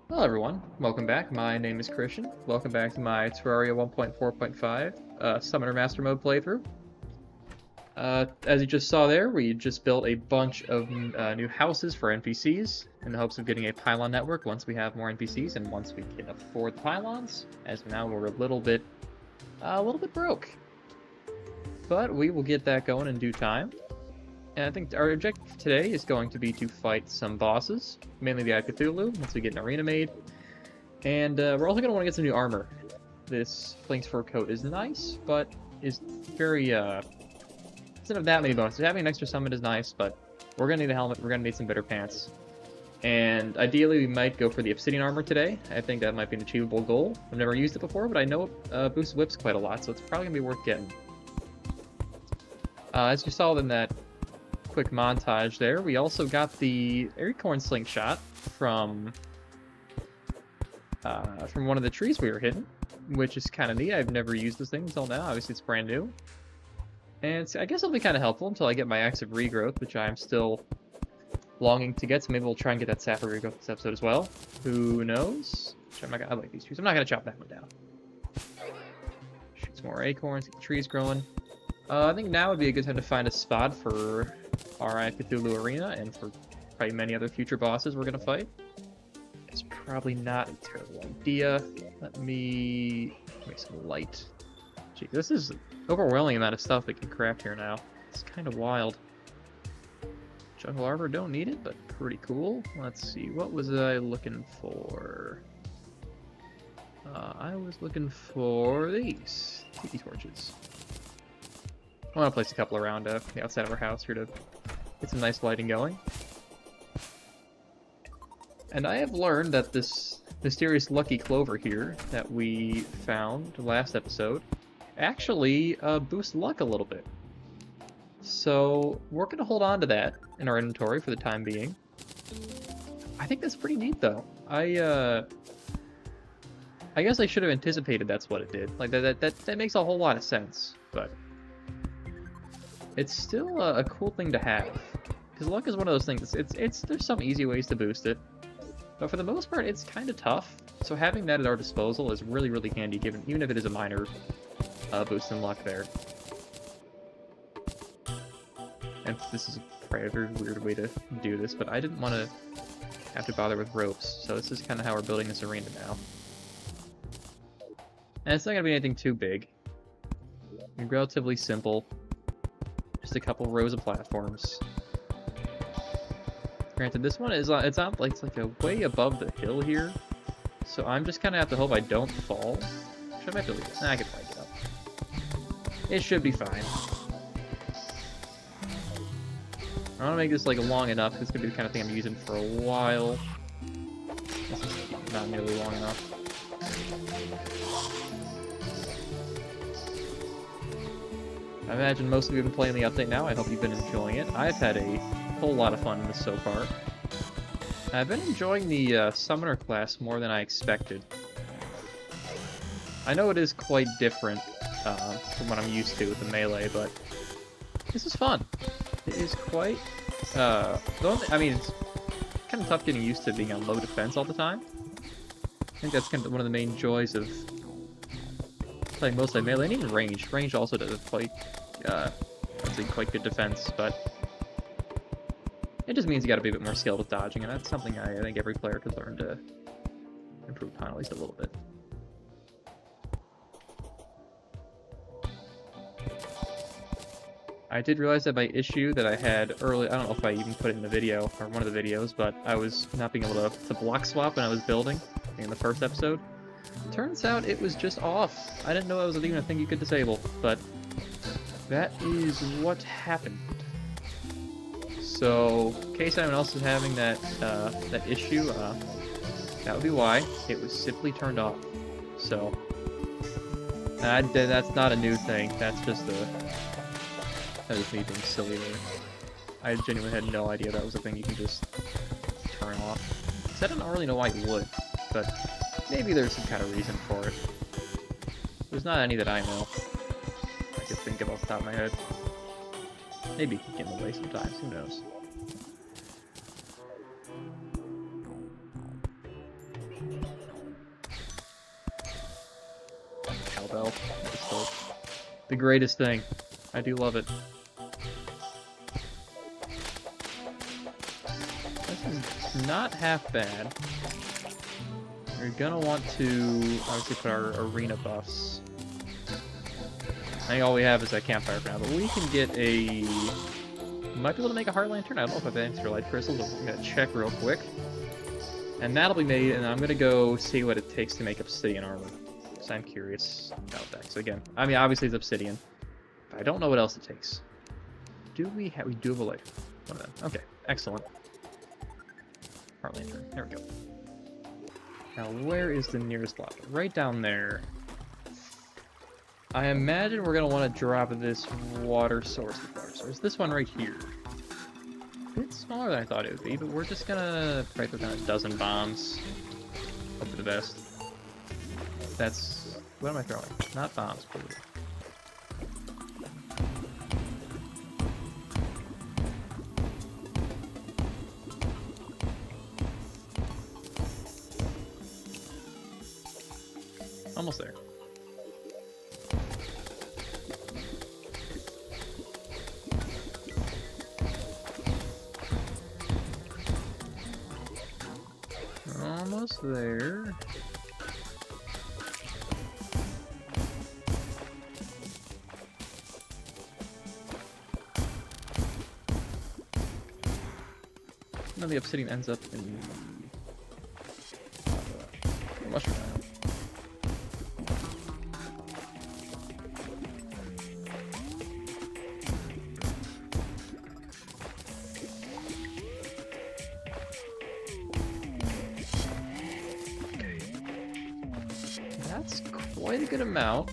Hello everyone, welcome back. My name is Christian. Welcome back to my Terraria 1.4.5 Summoner Master Mode playthrough. As you just saw there, we just built a bunch of new houses for NPCs in the hopes of getting a pylon network once we have more NPCs and once we can afford the pylons. As of now, we're a little bit broke, but we will get that going in due time. And I think our objective today is going to be to fight some bosses, mainly the Eye of Cthulhu, once we get an arena made. And we're also going to want to get some new armor. This Flank's fur coat is nice, but is very, doesn't have that many bonuses. Having an extra summon is nice, but we're going to need a helmet, we're going to need some better pants. And ideally, we might go for the obsidian armor today. I think that might be an achievable goal. I've never used it before, but I know it boosts whips quite a lot, so it's probably going to be worth getting. As you saw in that quick montage there, we also got the acorn slingshot from one of the trees we were hitting, which is kind of neat. I've never used this thing until now. Obviously, it's brand new. And I guess it'll be kind of helpful until I get my axe of regrowth, which I'm still longing to get, so maybe we'll try and get that sap of regrowth this episode as well. Who knows? I like these trees. I'm not going to chop that one down. Shoot some more acorns, get the trees growing. I think now would be a good time to find a spot for our Eye of Cthulhu arena and for probably many other future bosses we're going to fight. It's probably not a terrible idea. Let me make some light. Gee, this is overwhelming amount of stuff we can craft here now. It's kind of wild. Jungle Arbor, don't need it, but pretty cool. Let's see, what was I looking for? I was looking for these tiki torches. I want to place a couple around the outside of our house here to get some nice lighting going. And I have learned that this mysterious lucky clover here that we found last episode actually boosts luck a little bit. So we're going to hold on to that in our inventory for the time being. I think that's pretty neat, though. I guess I should have anticipated that's what it did. Like that makes a whole lot of sense, but it's still a cool thing to have. Because luck is one of those things. There's some easy ways to boost it, but for the most part, it's kind of tough. So having that at our disposal is really, really handy, even if it is a minor boost in luck there. And this is probably a very weird way to do this, but I didn't want to have to bother with ropes, so this is kind of how we're building this arena now. And it's not going to be anything too big. Relatively simple. Just a couple rows of platforms. Granted, this one is it's like a way above the hill here, so I'm just kind of have to hope I don't fall. Should I have to leave it? Nah, I can probably get up. It should be fine. I want to make this like long enough. This could be the kind of thing I'm using for a while. This is not nearly long enough. I imagine most of you have been playing the update now. I hope you've been enjoying it. I've had a whole lot of fun in this so far. I've been enjoying the Summoner class more than I expected. I know it is quite different from what I'm used to with the melee, but this is fun. It is quite... I mean, it's kind of tough getting used to being on low defense all the time. I think that's kind of one of the main joys of playing mostly melee, and even range. Range also does quite, I'd say quite good defense, but it just means you gotta be a bit more skilled with dodging, and that's something I think every player could learn to improve upon at least a little bit. I did realize that my issue that I had early, I don't know if I even put it in the video, or one of the videos, but I was not being able to block swap when I was building in the first episode. Turns out it was just off. I didn't know that was even a thing you could disable, but that is what happened. So, in case anyone else is having that issue, that would be why. It was simply turned off. So, that's not a new thing. That's just that is me being silly there. I genuinely had no idea that was a thing you can just turn off. Because I don't really know why you would, but maybe there's some kind of reason for it. There's not any that I know. I could think of off the top of my head. Maybe it can get in the way sometimes, who knows. Cowbell. It's still the greatest thing. I do love it. This is not half bad. We're gonna want to obviously put our arena buffs. I think all we have is that campfire for now, but we can get a... Might be able to make a heart lantern. I don't know if I have extra light crystals, but we're gonna check real quick. And that'll be made, and I'm gonna go see what it takes to make obsidian armor. So I'm curious about that. So again, I mean, obviously it's obsidian, but I don't know what else it takes. Do we have... We do have a light. One of them. Okay, excellent. Heart lantern. There we go. Now, where is the nearest lava? Right down there. I imagine we're going to want to drop this water source. This one right here. A bit smaller than I thought it would be, but we're just going to probably put down a dozen bombs. Hope for the best. That's... What am I throwing? Not bombs, please. Almost there. Almost there. And then the obsidian ends up in the mushroom island. That's quite a good amount.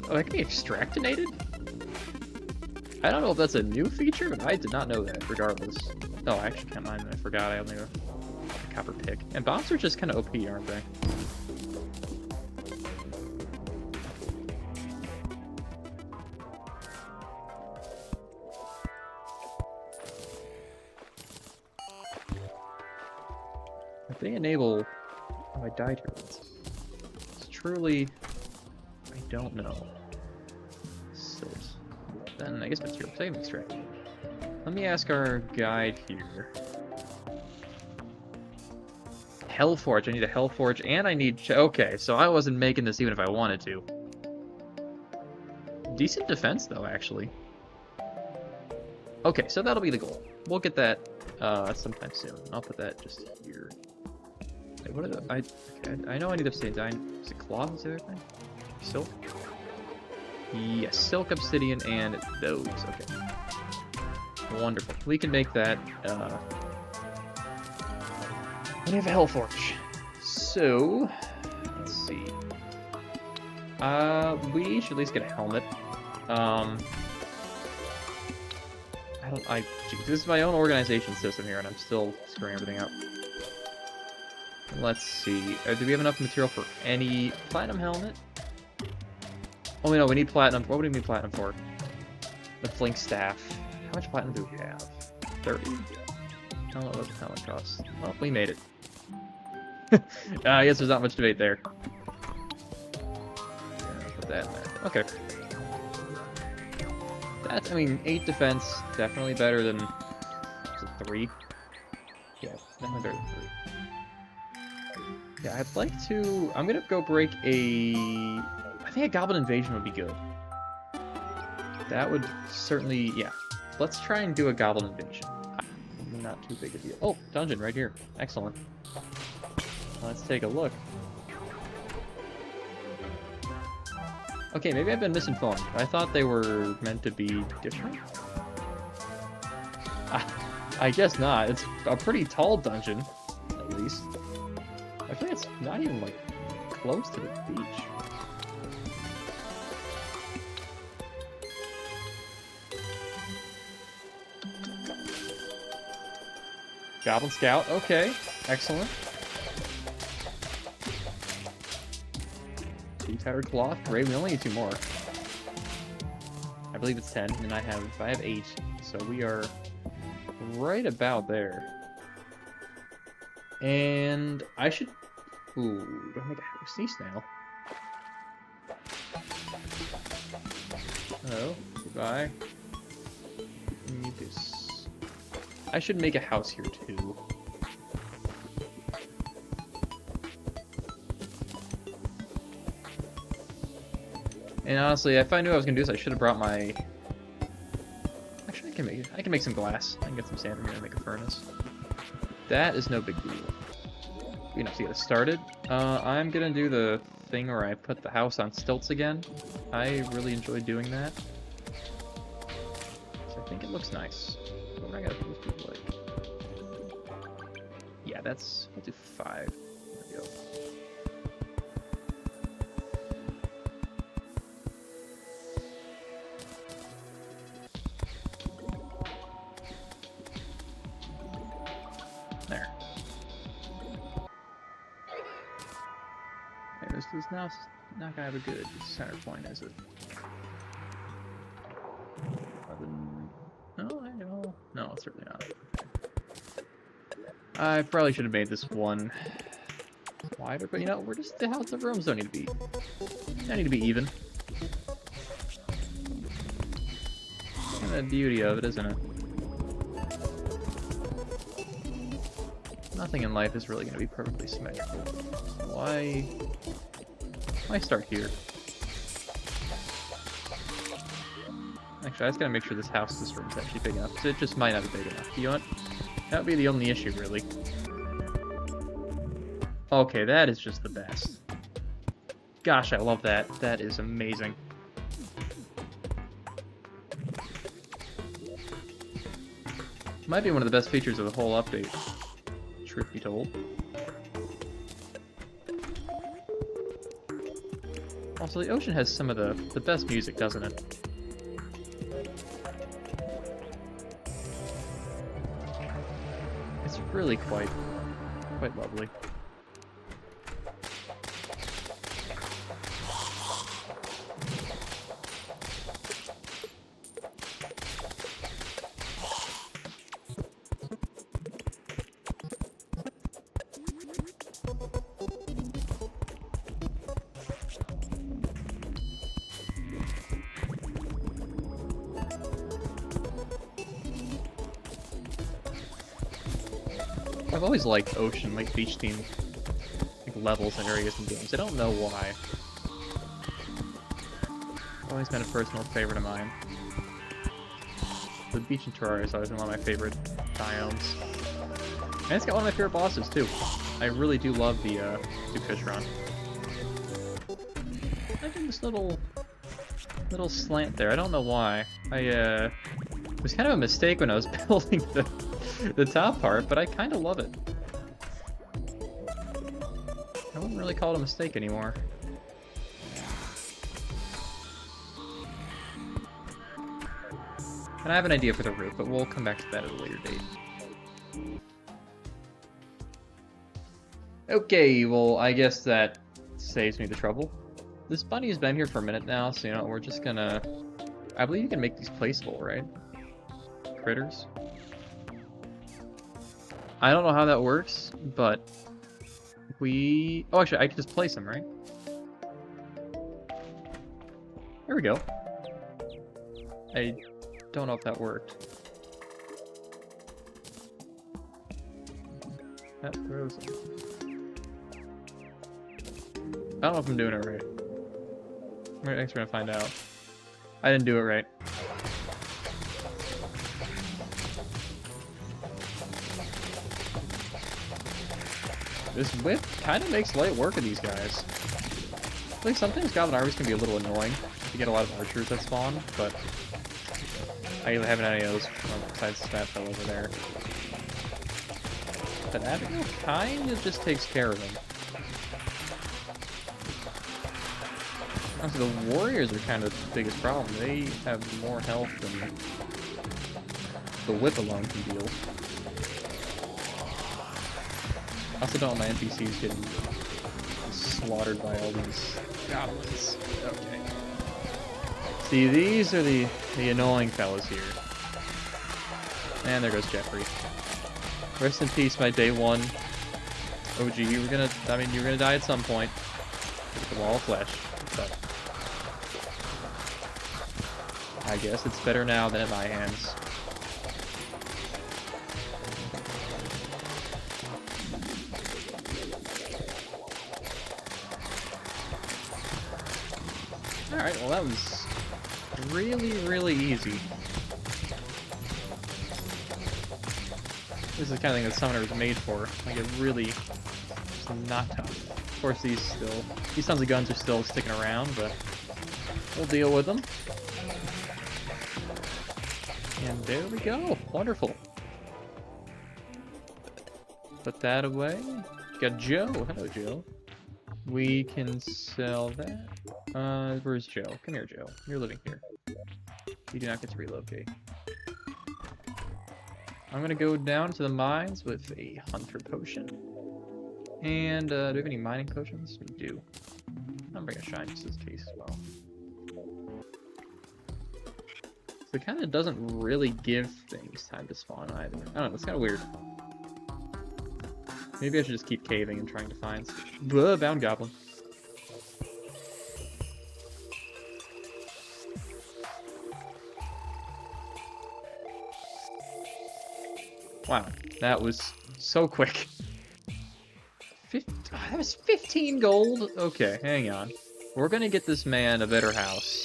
Oh, that can be extractinated? I don't know if that's a new feature, but I did not know that, regardless. Oh, I actually can't mine. I forgot I only have a copper pick. And bombs are just kind of OP, aren't they? If they enable... Oh, I died here once. It's truly... I don't know. Silt. Then I guess material save extract. Let me ask our guide here. Hellforge. I need a Hellforge, and I need... Okay, so I wasn't making this even if I wanted to. Decent defense, though, actually. Okay, so that'll be the goal. We'll get that sometime soon. I'll put that just here. Wait, what are the... Okay, I know I need obsidian. Is it cloth? Is the other thing? Silk? Yes, silk, obsidian, and those. Okay. Wonderful. We can make that, we have a Hellforge. So, let's see. We should at least get a helmet. Geez, this is my own organization system here, and I'm still screwing everything up. Let's see. Do we have enough material for any platinum helmet? Oh, no, we need platinum. What would we need platinum for? The flink staff. How much platinum do we have? 30? I don't know what the hell it costs. Well, we made it. I guess there's not much debate there. Yeah, put that in there. Okay. That's, I mean, 8 defense, definitely better than... Was it 3? Yeah, definitely better than 3. Yeah, I'd like to... I'm gonna go break a... I think a Goblin Invasion would be good. That would certainly... Yeah. Let's try and do a Goblin Invasion. Not too big a deal. Oh, dungeon right here. Excellent. Let's take a look. Okay, maybe I've been misinformed. I thought they were meant to be different. I guess not. It's a pretty tall dungeon, at least. I think it's not even, like, close to the beach. Goblin Scout, okay. Excellent. 2 tattered cloth. Great, we only need 2 more. I believe it's 10, and I have 8, so we are right about there. And I should... Ooh, do I make a sea snail? Hello, goodbye. Need this. I should make a house here too. And honestly, if I knew I was gonna do this, I should have brought my... Actually, I can make some glass. I can get some sand from here and make a furnace. That is no big deal. Enough to get us started. I'm gonna do the thing where I put the house on stilts again. I really enjoy doing that. So I think it looks nice. What am I gonna do with people like? Yeah, that's... I'll do 5. There we go. There. Okay, this is now not gonna have a good center point, is it? No, I know. No, it's certainly not. I probably should have made this one wider, but you know, we're just the house. The rooms don't need to be. They need to be even. And the beauty of it, isn't it? Nothing in life is really going to be perfectly symmetrical. Why start here? Actually, I just gotta make sure this room is actually big enough, because it just might not be big enough. You know what? That would be the only issue, really. Okay, that is just the best. Gosh, I love that. That is amazing. Might be one of the best features of the whole update, truth be told. Also, the ocean has some of the best music, doesn't it? It's really quite lovely. I've always liked ocean, like beach themed levels and areas in games. I don't know why. Always been a personal favorite of mine. The beach in Terraria has always been one of my favorite biomes. And it's got one of my favorite bosses too. I really do love the fish run. I did this little slant there. I don't know why. It was kind of a mistake when I was building the top part, but I kind of love it. I wouldn't really call it a mistake anymore. And I have an idea for the roof, but we'll come back to that at a later date. Okay, well, I guess that saves me the trouble. This bunny has been here for a minute now, so, you know, we're just gonna... I believe you can make these placeable, right? Critters. I don't know how that works, but we... Oh, actually, I can just place them, right? There we go. I don't know if that worked. That throws them. I don't know if I'm doing it right. Right, next we're gonna find out. I didn't do it right. This whip kind of makes light work of these guys. I think sometimes Goblin Armies can be a little annoying. You get a lot of archers that spawn, but I haven't had any of those besides that fellow over there. But Abigail kind of just takes care of him. Honestly, the warriors are kind of the biggest problem. They have more health than the whip alone can deal. I also don't want my NPCs getting slaughtered by all these goblins. Okay. See, these are the annoying fellas here. And there goes Jeffrey. Rest in peace, my day one OG. You were gonna die at some point. With the wall of flesh, but I guess it's better now than at my hands. Alright, well that was really easy. This is the kind of thing that Summoner was made for. Like, it really is not tough. Of course, these tons of guns are still sticking around, but we'll deal with them. And there we go. Wonderful. Put that away. Got Joe. Hello, Joe. We can sell that. Where's Joe? Come here, Joe. You're living here. You do not get to relocate. I'm gonna go down to the mines with a hunter potion. And, do we have any mining potions? We do. I'm bringing a shine just in case as well. So it kind of doesn't really give things time to spawn either. I don't know, it's kind of weird. Maybe I should just keep caving and trying to find... bound goblin. Wow, that was so quick. That was 15 gold? Okay, hang on. We're gonna get this man a better house.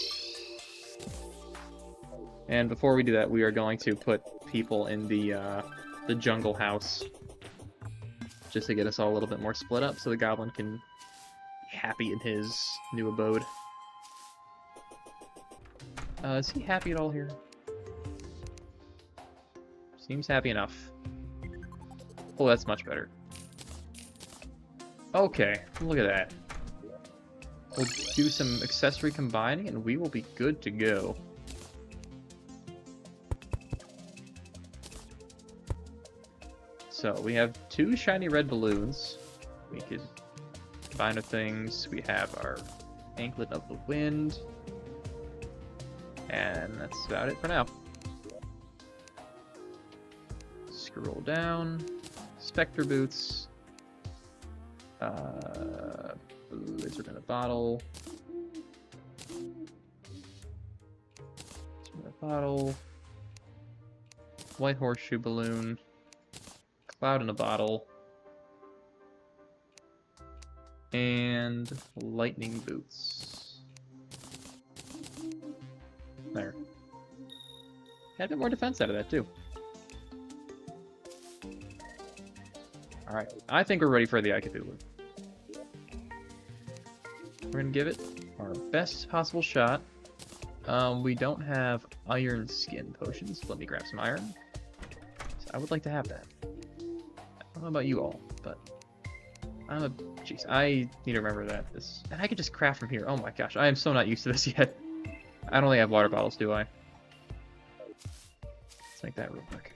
And before we do that, we are going to put people in the the jungle house. Just to get us all a little bit more split up so the goblin can be happy in his new abode. Is he happy at all here? Seems happy enough. Oh, that's much better. Okay, look at that. We'll do some accessory combining and we will be good to go. So, we have 2 shiny red balloons. We could combine with things. We have our Anklet of the Wind. And that's about it for now. Scroll down. Spectre Boots. Lizard in a Bottle. Lizard in a Bottle. White Horseshoe Balloon. Cloud in a Bottle. And Lightning Boots. There. Had a bit more defense out of that, too. Alright, I think we're ready for the Eye of Cthulhu. We're gonna give it our best possible shot. We don't have iron skin potions. Let me grab some iron. So I would like to have that. I don't know about you all, but jeez, I need to remember that and I could just craft from here. Oh my gosh, I am so not used to this yet. I don't think I have water bottles, do I? Let's make that real quick.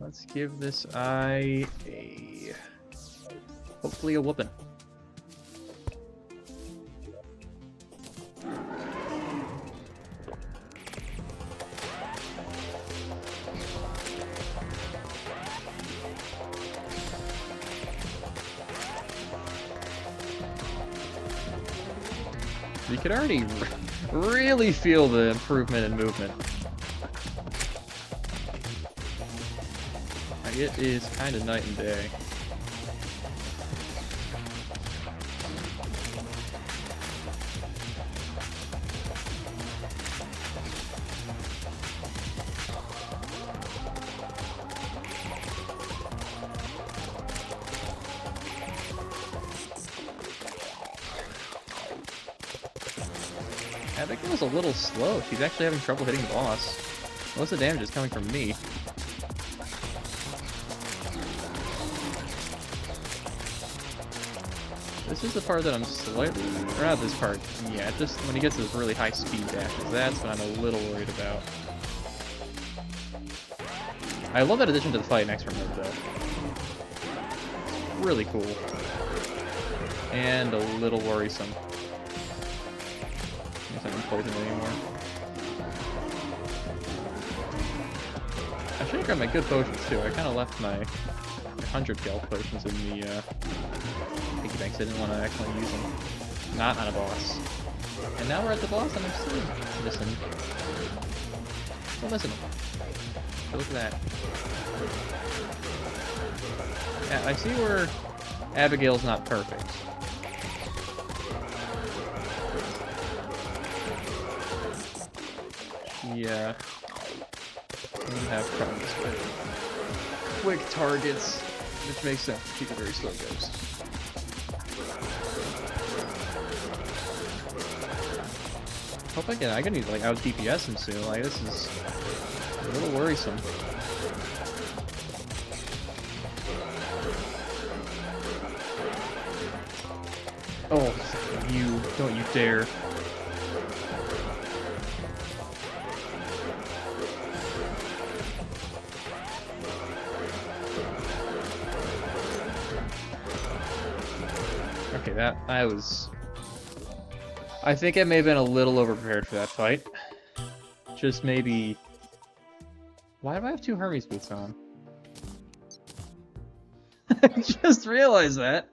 Let's give this eye hopefully a whooping. You can already really feel the improvement in movement. Like, it is kind of night and day. Abigail's a little slow. She's actually having trouble hitting the boss. Most of the damage is coming from me. This is the part that I'm slightly... or not this part. Yeah, just when he gets those really high speed dashes, that's what I'm a little worried about. I love that addition to the fight next mode, though. Really cool. And a little worrisome. I guess I don't poison it anymore. I should have grabbed my good potions, too. I kind of left my 100 health potions in the piggy banks. I didn't want to actually use them. Not on a boss. And now we're at the boss and I'm still missing. Still missing them. So look at that. Yeah, I see where Abigail's not perfect. Yeah. We have problems with quick targets, which makes sense. Keep a very slow ghost. Hope I can need like out DPS him soon. Like this is a little worrisome. Oh, you don't you dare. Okay, I think I may have been a little overprepared for that fight. Just maybe... Why do I have 2 Hermes boots on? I just realized that.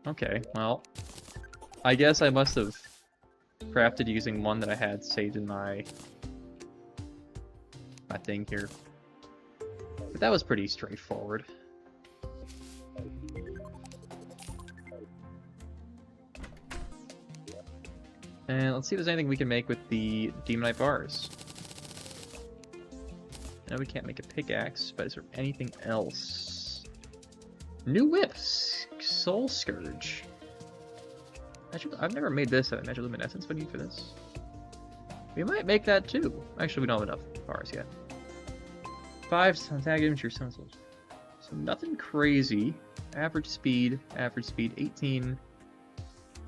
Okay, well... I guess I must have crafted using one that I had saved in my thing here. But that was pretty straightforward. And let's see if there's anything we can make with the Demonite bars. No, we can't make a pickaxe, but is there anything else? New whips! Soul Scourge. I've never made this out of Magic Luminescence. What do you need for this? We might make that too. Actually, we don't have enough bars yet. 5 attack damage, your sun souls. So nothing crazy. Average speed, 18.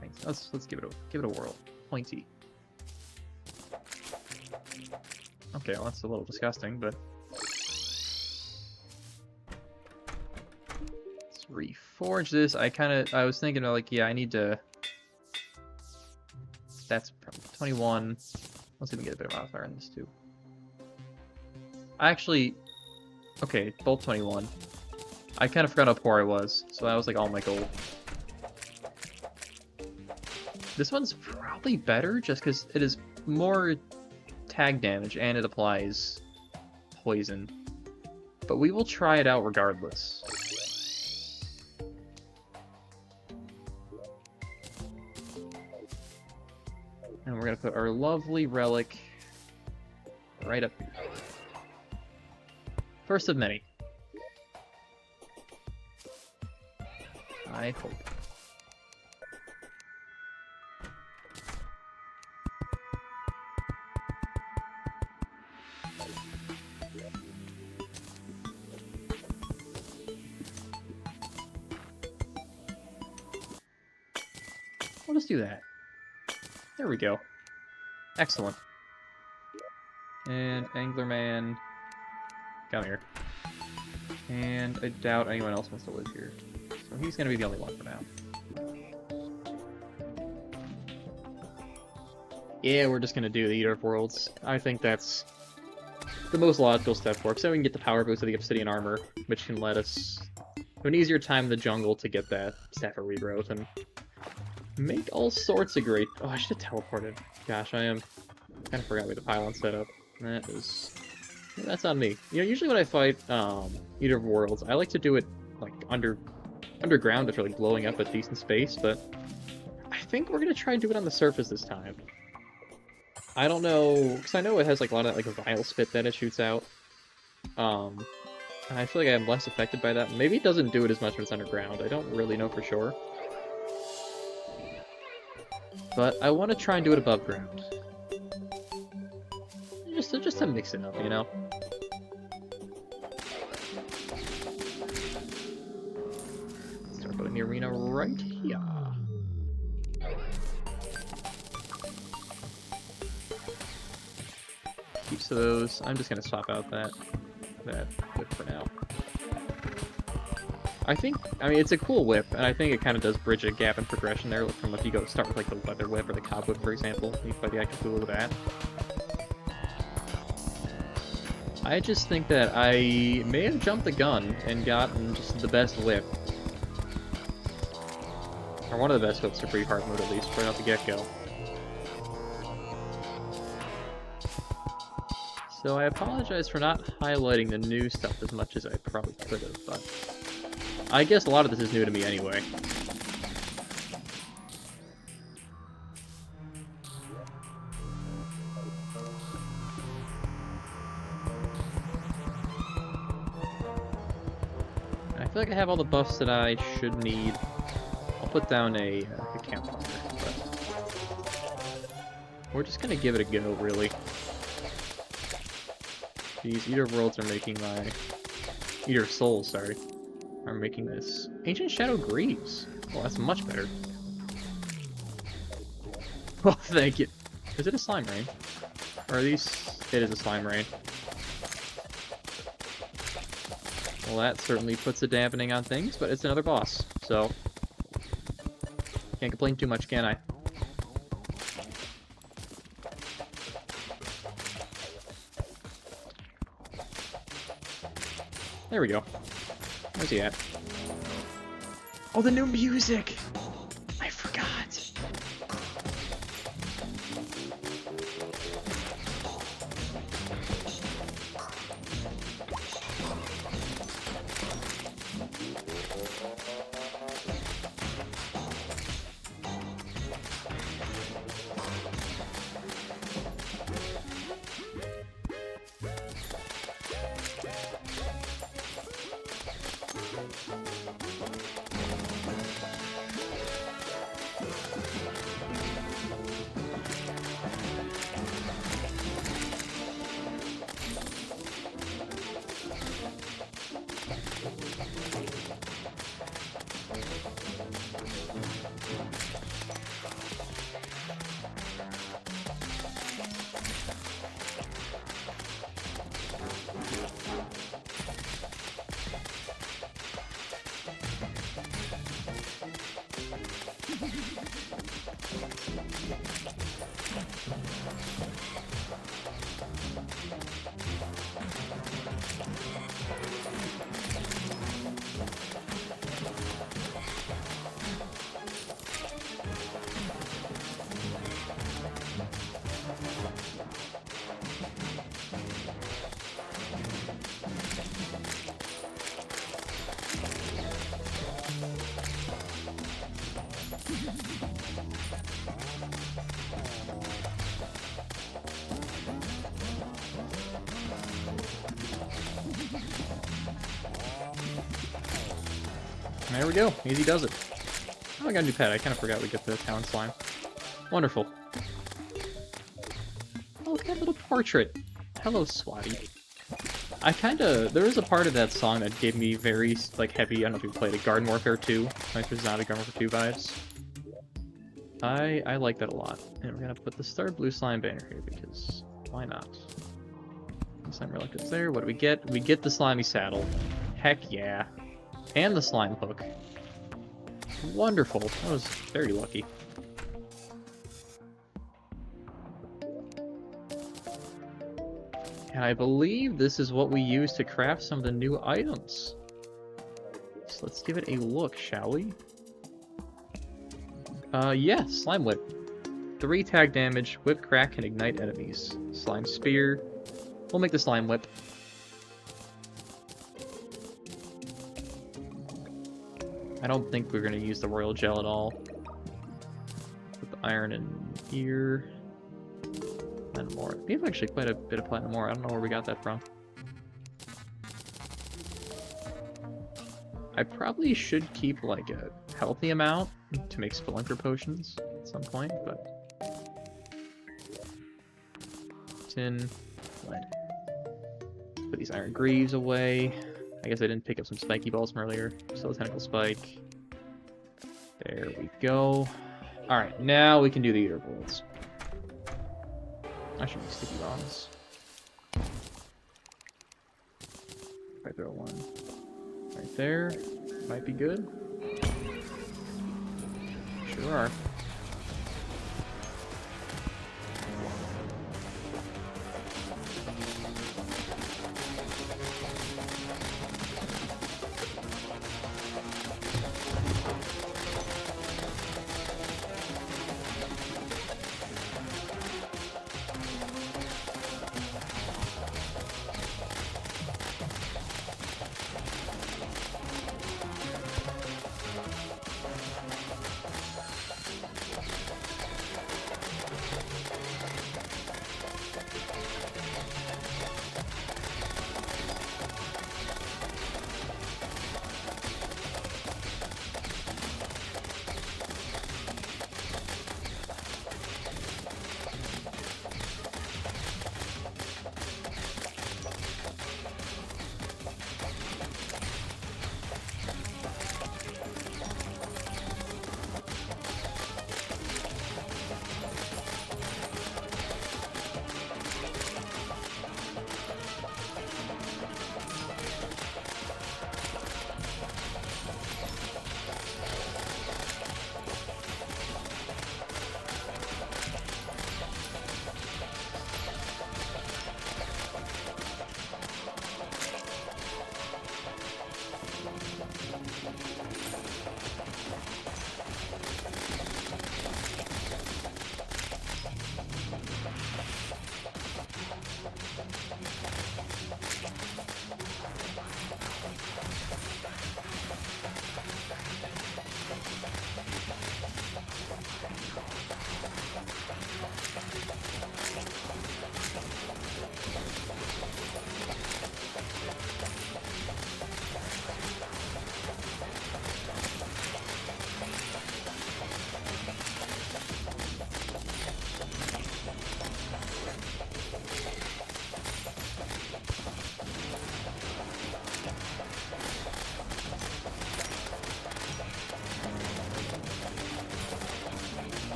Thanks. Let's give it a whirl. Pointy. Okay, well that's a little disgusting, but let's reforge this. I was thinking about like, yeah, I need to. That's probably 21. Let's even get a bit of modifier on this too. Okay, both 21. I kind of forgot how poor I was, so that was like all my gold. This one's probably better just because it is more tag damage and it applies poison. But we will try it out regardless. And we're going to put our lovely relic right up here. First of many. I hope. We'll just do that. There we go. Excellent. And Anglerman, come here. And I doubt anyone else wants to live here. So he's gonna be the only one for now. Yeah, we're just gonna do the Eater of Worlds. I think that's the most logical step for it, so we can get the power boost of the Obsidian Armor, which can let us have an easier time in the jungle to get that Staff of Regrowth and make all sorts of great... Oh, I should have teleported. Gosh, I kind of forgot we had the pylon set up. That's on me. You know, usually when I fight Eater of Worlds, I like to do it like underground if you're like blowing up a decent space, but I think we're gonna try and do it on the surface this time. I don't know, because I know it has like a lot of like a vile spit that it shoots out. And I feel like I'm less affected by that. Maybe it doesn't do it as much when it's underground. I don't really know for sure. But I want to try and do it above ground. Just to mix it up, you know? Start putting the arena right here. Keeps those. I'm just gonna swap out that whip for now. I mean, it's a cool whip, and I think it kind of does bridge a gap in progression there from if you go start with like the leather whip or the cob whip, for example. You fight the Eye of Cthulhu with that. I just think that I may have jumped the gun and gotten just the best whip. Or one of the best whips for free hard mode, at least, right off the get-go. So I apologize for not highlighting the new stuff as much as I probably could have, but I guess a lot of this is new to me anyway. I feel like I have all the buffs that I should need. I'll put down a campfire, but we're just gonna give it a go, really. These Eater of Worlds are making my... Eater of Souls, sorry. Are making this. Ancient Shadow Greaves. Well, that's much better. Oh, thank you. Is it a slime rain? Or are these... It is a slime rain. Well, that certainly puts a dampening on things, but it's another boss, so... Can't complain too much, can I? There we go. Where's he at? Oh, the new music! I forgot! There we go. Easy does it. Oh, I got a new pet. I kind of forgot we get the town slime. Wonderful. Oh, look at that little portrait. Hello, Swatty. There is a part of that song that gave me very, like, heavy, I don't know if you played it, Garden Warfare 2, like, there's Zombie Garden Warfare 2 vibes. I like that a lot. And we're gonna put the Star Blue Slime banner here, because why not? Slime Relict's there, what do we get? We get the Slimy Saddle. Heck yeah. And the Slime Hook. Wonderful. That was very lucky. And I believe this is what we use to craft some of the new items. So let's give it a look, shall we? Yeah, Slime Whip. 3 tag damage, whip crack can ignite enemies. Slime Spear. We'll make the Slime Whip. I don't think we're going to use the Royal Gel at all. Put the iron in here. Platinum ore. We have actually quite a bit of platinum ore. I don't know where we got that from. I probably should keep like a healthy amount to make Spelunker potions at some point, but... Tin. Lead. Put these iron greaves away. I guess I didn't pick up some spiky balls from earlier. Still a tentacle spike. There we go. Alright, now we can do the Eater Bolts. I should make sticky bombs. If I throw one right there, might be good. Sure are.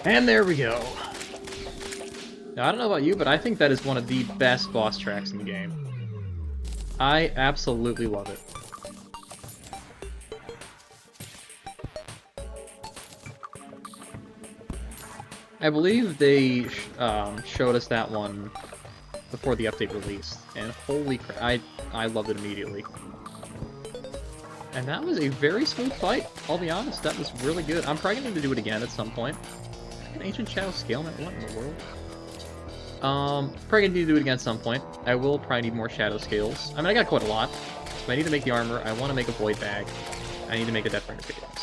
And there we go. Now, I don't know about you, but I think that is one of the best boss tracks in the game. I absolutely love it. I believe they showed us that one before the update released, and holy crap, I loved it immediately. And that was a very smooth fight, I'll be honest. That was really good. I'm probably going to do it again at some point. An Ancient Shadow Scale Knight? What in the world? Probably going to need to do it again at some point. I will probably need more Shadow Scales. I mean, I got quite a lot. So I need to make the armor. I want to make a Void Bag. I need to make a Deathbringer Cadence.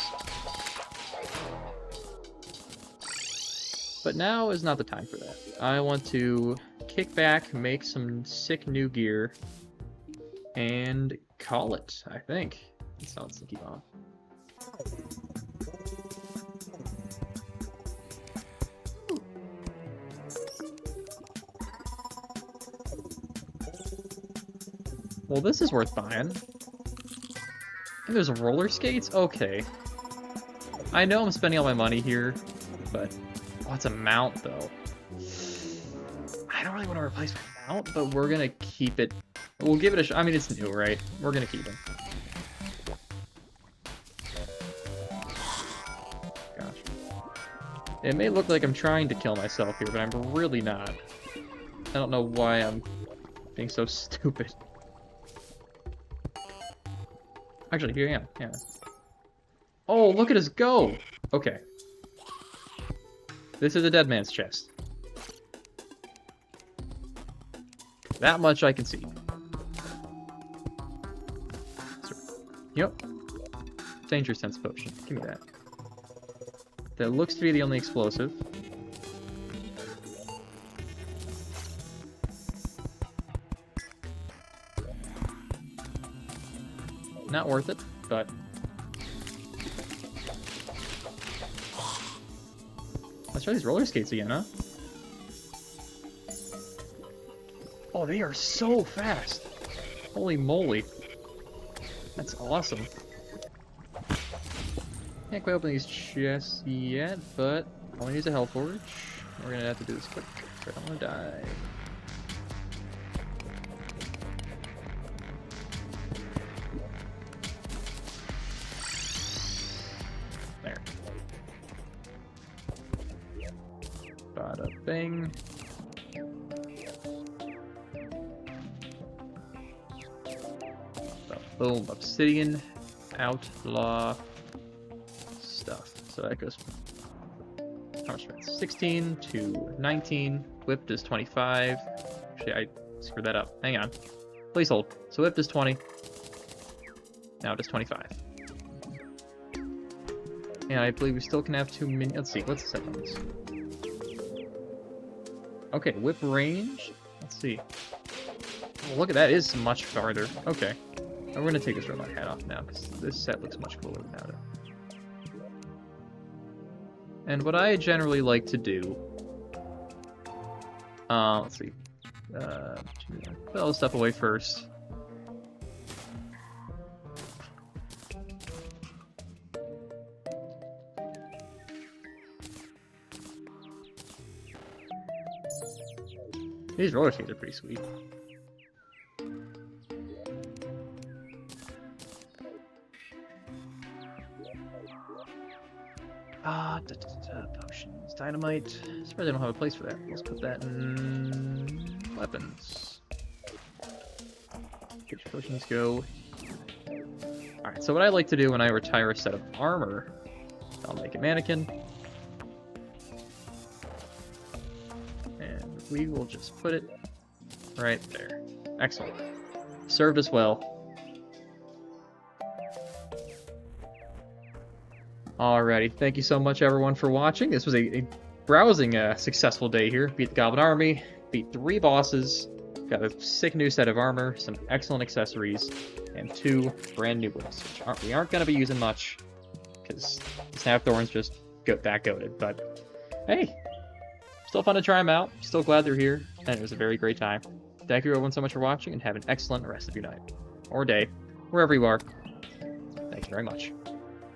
But now is not the time for that. I want to kick back, make some sick new gear, and call it, I think. That's how it's to keep on. Well, this is worth buying. And there's roller skates? Okay. I know I'm spending all my money here, but... Oh, it's a mount, though. I don't really want to replace my mount, but we're gonna keep it. We'll give it a shot. I mean, it's new, right? We're gonna keep it. Gosh. It may look like I'm trying to kill myself here, but I'm really not. I don't know why I'm being so stupid. Actually, here I am. Yeah. Oh, look at us go! Okay. This is a dead man's chest. That much I can see. Yep. Danger sense potion. Give me that. That looks to be the only explosive. Not worth it, but... Let's try these roller skates again, huh? Oh, they are so fast! Holy moly. That's awesome. Can't quite open these chests yet, but all I need is a health forge. We're gonna have to do this quick, so I don't wanna die. There. Bada bing. Boom, obsidian, outlaw stuff. So that goes from how much strength? 16 to 19. Whip does 25. Actually, I screwed that up. Hang on. Please hold. So whip does 20. Now it does 25. And I believe we still can have 2 minions. Let's see, what's the second on this? Okay, whip range. Let's see. Oh, look at that, it is much farther. Okay. We're going to take this robot hat off now, because this set looks much cooler without it. And what I generally like to do... let's see. Put all this stuff away first. These roller skates are pretty sweet. Potions, dynamite. Surprised I don't have a place for that. Let's put that in weapons. Which potions go? Alright, so what I like to do when I retire a set of armor, I'll make a mannequin. And we will just put it right there. Excellent. Served us well. Alrighty, thank you so much everyone for watching. This was a browsing successful day here. Beat the Goblin Army, beat 3 bosses, got a sick new set of armor, some excellent accessories, and 2 brand new ones, which we aren't going to be using much, because Snapthorn's just that goated. But hey, still fun to try them out, still glad they're here, and it was a very great time. Thank you everyone so much for watching, and have an excellent rest of your night, or day, wherever you are. Thank you very much.